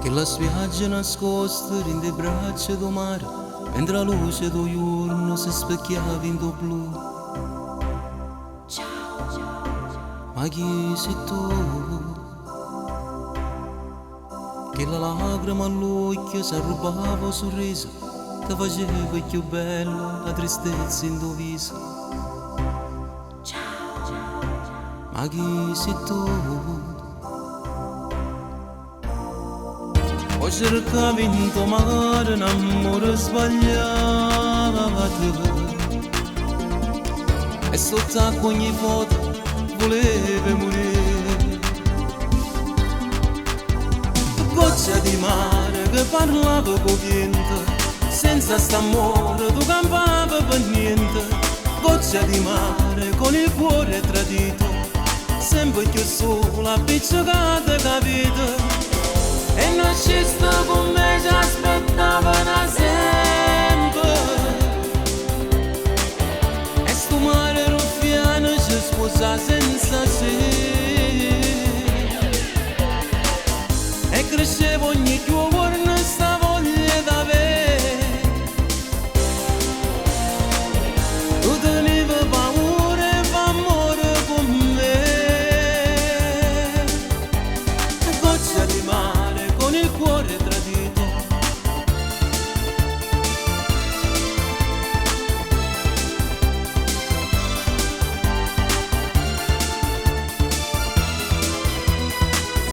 Che la spiaggia nascosta rinde braccia do mare, mentre la luce do giorno si specchiava in do blu. Ma chi sei tu? Che la lacrima all'occhio si arrubava il sorriso, ti faceva più bella la tristezza in tuo viso. Ma chi sei tu? Ho cercato in tuo mare un amore sbagliato, e sotto a ogni foto volevo morire. Goccia di mare che parlava con niente, senza st'amore tu campava per niente. Goccia di mare con il cuore tradito, sempre più sola, appiccicata, capito? E non ci sto con me, ci aspettava da sempre. E sto mare ruffiano ci sposa senza